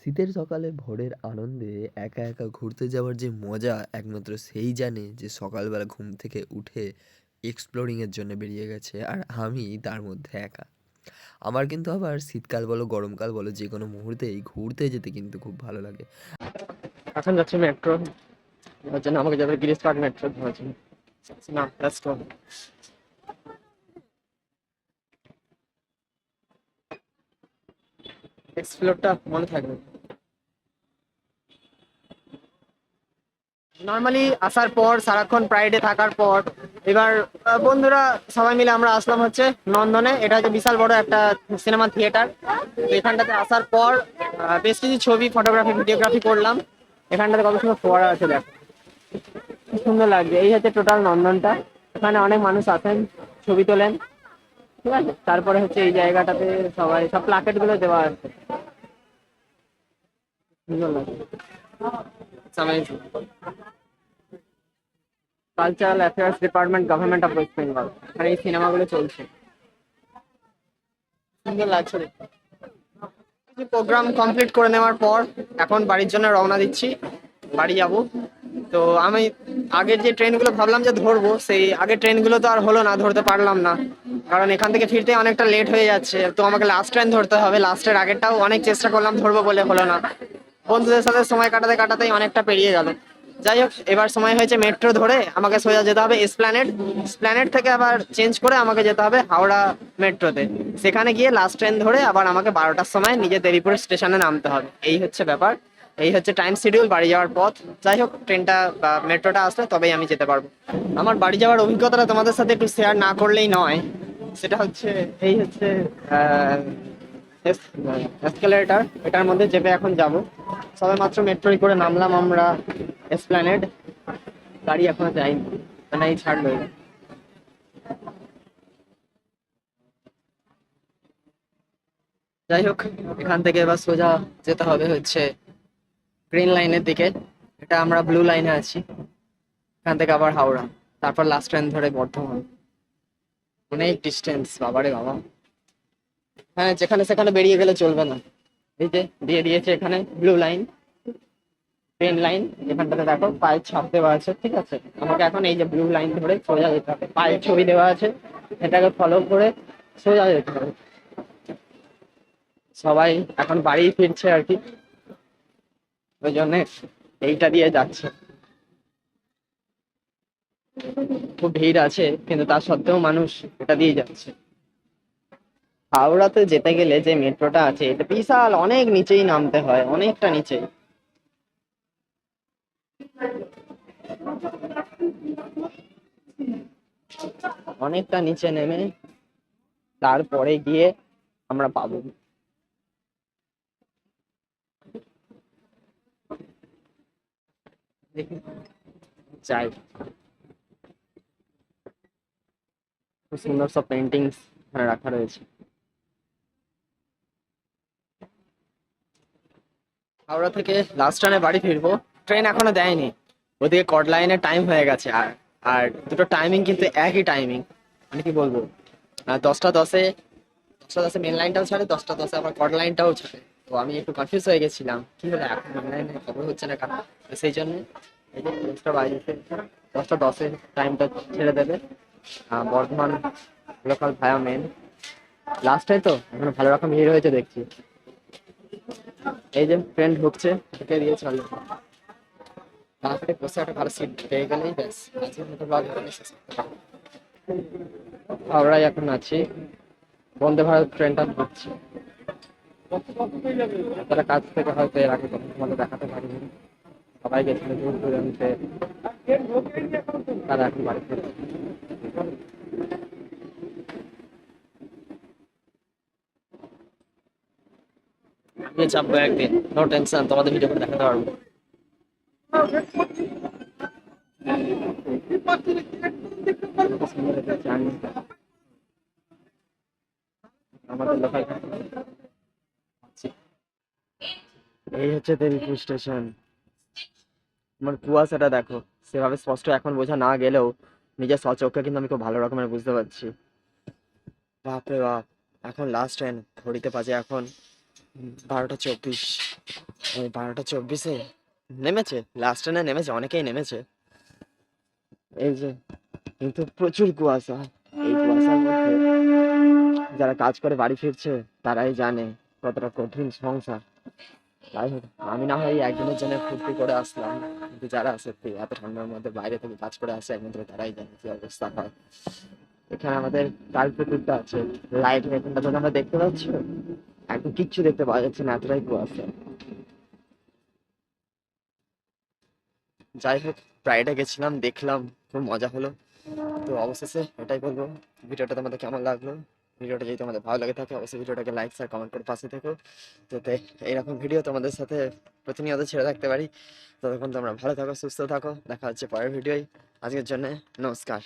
শীতের সকালে ভোরের আনন্দে একা একা ঘুরতে যাওয়ার যে মজা একমাত্র সেই জানে যে সকালবেলা ঘুম থেকে উঠে এক্সপ্লোরিংয়ের জন্য বেরিয়ে গেছে আর আমি তার মধ্যে একা। আমার কিন্তু আবার শীতকাল বলো গরমকাল বলো যে কোনো মুহূর্তেই ঘুরতে যেতে কিন্তু খুব ভালো লাগে। এখন যাচ্ছি মেট্রো ধরার জন্য। আমাকে যাবে গিরিশ পার্ক মেট্রো ধরার জন্য। না, লেটস গো। নেক্সট ফ্লোরটা মনে থাকবে। নর্মালি আসার পর সারাক্ষণ প্রাইডে থাকার পর এবার বন্ধুরা সবাই মিলে আমরা আসলাম হচ্ছে নন্দনে। এটা হচ্ছে বিশাল বড় একটা সিনেমা থিয়েটার। তো এখানটাতে আসার পর বেশ কিছু ছবি, ফটোগ্রাফি, ভিডিওগ্রাফি করলাম। এখানটাতে কত সুন্দর ফোয়ারা আছে, দেখো কি সুন্দর লাগছে। এই হচ্ছে টোটাল নন্দনটা। এখানে অনেক মানুষ আসেন, ছবি তোলেন, ঠিক আছে। তারপরে হচ্ছে এই জায়গাটাতে সবাই সব প্লাকেট গুলো দেওয়া আছে, সুন্দর লাগে। Cultural affairs department, government of West Bengal. এখানে এই সিনেমাগুলো চলছে, সুন্দর লাগছে দেখতে। প্রোগ্রাম কমপ্লিট করে নেওয়ার পর এখন বাড়ির জন্য রওনা দিচ্ছি, বাড়ি যাব। তো আমি আগের যে ট্রেনগুলো ভাবলাম যে ধরবো, সেই আগের ট্রেনগুলো তো আর হলো না, ধরতে পারলাম না। কারণ এখান থেকে ফিরতে অনেকটা লেট হয়ে যাচ্ছে, তো আমাকে লাস্ট ট্রেন ধরতে হবে। লাস্টের আগেরটাও অনেক চেষ্টা করলাম ধরবো বলে, হলো না। বন্ধুদের সাথে সময় কাটাতে কাটাতেই অনেকটা পেরিয়ে গেল। যাই হোক, এবার সময় হয়েছে মেট্রো ধরে আমাকে সোজা যেতে হবে এসপ্ল্যানেড। এসপ্ল্যানেড থেকে আবার চেঞ্জ করে আমাকে যেতে হবে হাওড়া মেট্রোতে। সেখানে গিয়ে লাস্ট ট্রেন ধরে আবার আমাকে 12টার সময় নিজের দেবীপুর স্টেশনে নামতে হবে। এই হচ্ছে ব্যাপার, এই হচ্ছে টাইম শিডিউল বাড়ি যাওয়ার পথ। যাই হোক, ট্রেনটা বা মেট্রোটা আসলে তবেই আমি যেতে পারবো। আমার বাড়ি যাওয়ার অভিজ্ঞতাটা তোমাদের সাথে একটু শেয়ার না করলেই নয়। সেটা হচ্ছে, এই হচ্ছে এসকেলেটর, এটার মধ্যে চেপে এখন যাব। সবে মাত্র মেট্রোয় করে নামলাম আমরা এসপ্ল্যানেড। গাড়ি এখনো যায়নি, মানে এই ছাড়লো। যাই হোক, এখান থেকে এবার সোজা যেতে হবে হচ্ছে গ্রিন লাইনের দিকে। এটা আমরা ব্লু লাইনে আছি। এখান থেকে আবার হাওড়া, তারপর লাস্ট ট্রেন ধরে বর্ধমান। অনেক ডিস্টেন্স, বাবারে বাবা। হ্যাঁ, যেখানে সেখানে বেরিয়ে গেলে চলবে না। এই যে দিয়ে দিয়েছে এখানে ব্লু লাইন, ট্রেন লাইন। এখানটাতে দেখো পায়ের ছাপ দেওয়া আছে, ঠিক আছে। আমাকে এখন এই যে ব্লু লাইন ধরে সোজা যেতে হবে, পায়ের ছবি দেওয়া আছে, এটাকে ফলো করে সোজা যেতে হবে। সবাই এখন বাড়ি ফিরছে আর কি, ওই জন্য এইটা দিয়ে যাচ্ছে। খুব ভিড় আছে, কিন্তু তা সত্ত্বেও মানুষ এটা দিয়ে যাচ্ছে। হাওড়াতে যেতে গেলে যে মেট্রোটা আছে, এটা বিশাল অনেক নিচেই নামতে হয়, অনেকটা নিচেই। অনেকটা নিচে নেমে তারপরে গিয়ে আমরা পাবো। দেখি, যাই। খুব সুন্দর সব পেন্টিংস রাখা রয়েছে। হাওড়া থেকে লাস্ট ট্রেনে বাড়ি ফিরবো। ট্রেন এখনো দেয়নি, ওদিকে কট লাইনের টাইম হয়ে গেছে। আর আর দুটো টাইমিং কিন্তু একই টাইমিং, মানে কি বলবো। 10টা 10-এ, 10টা 10-এ মেন লাইনটাও ছাড়ে, 10টা 10-এ আবার কট লাইনটাও ছাড়ে। তো আমি একটু কনফিউজ হয়ে গেছিলাম, কি হলো এখন মেন লাইনে খবর হচ্ছে না কেন। তো সেই জন্য এই যে 10টা বাজেছে, 10টা 10-এ টাইমটা ছেড়ে দেবে। Bardhaman local via main. লাস্টে তো এখন ভালো রকম ভিড় হয়েছে দেখছি। এই যে ট্রেন ঢুকছে, ঢুকে দিয়ে চলে। তাড়াতাড়ি বসে একটা ভালো সিট পেয়ে গেলেই ব্যাস, আজকের মতো ব্লগ এখানে শেষ করতে পারবো। হাওড়ায় এখন আছি, বন্দে ভারত ট্রেনটা ঢুকছে। তারা কাজ থেকে হয়তো এর আগে কখনো তোমাদের দেখাতে পারিনি। সবাই গেছিল দূর দূরান্তে, তারা এখন বাড়ি ফিরছে। আমি চাপবো একদিন, নো টেনশন, তোমাদের ভিডিও করে দেখাতে পারবো। সুন্দর একটা জার্নি আমাদের লোকাল। এই হচ্ছে দেবীপুর স্টেশন। আমার কুয়াশাটা দেখো, সেভাবে স্পষ্ট এখন বোঝা না গেলেও নিজের স্বচক্ষে কিন্তু আমি খুব ভালো রকমের বুঝতে পারছি। বাপরে বাপ, এখন লাস্ট ট্রেন, ঘড়িতে বাজে এখন 12টা 24, এই 12টা 24-এ নেমেছে, লাস্ট ট্রেনে নেমেছে, অনেকেই নেমেছে। এই যে, কিন্তু প্রচুর কুয়াশা। এই কুয়াশার মধ্যে যারা কাজ করে বাড়ি ফিরছে তারাই জানে কতটা কঠিন সংসার। যাই হোক, আমি না হয় একদিনের জন্য ফুর্তি করে আসলাম, কিন্তু যারা সত্যি এত ঠান্ডার মধ্যে বাইরে থেকে কাজ করে আসে একমাত্র তারাই জানে কি অবস্থা হয়। এখানে আমাদের কাল পুকুরটা আছে, লাইট এখানটা তোমরা আমরা দেখতে পাচ্ছ, একদম কিচ্ছু দেখতে পাওয়া যাচ্ছে না, এতটাই কুয়াশা। যাই হোক, প্রাইডে গেছিলাম, দেখলাম, খুব মজা হলো। তো অবশেষে এটাই বলবো, ভিডিওটা তোমাদের কেমন লাগলো। ভিডিওটা যদি তোমাদের ভালো লাগে থাকে অবশ্যই ভিডিওটাকে লাইক শেয়ার কমেন্ট করে পাশে থেকো, যাতে এইরকম ভিডিও তোমাদের সাথে প্রতিনিয়ত ছেড়ে থাকতে পারি। ততক্ষণ তোমরা ভালো থাকো, সুস্থ থাকো, দেখা হচ্ছে পরের ভিডিওয়। আজকের জন্য নমস্কার।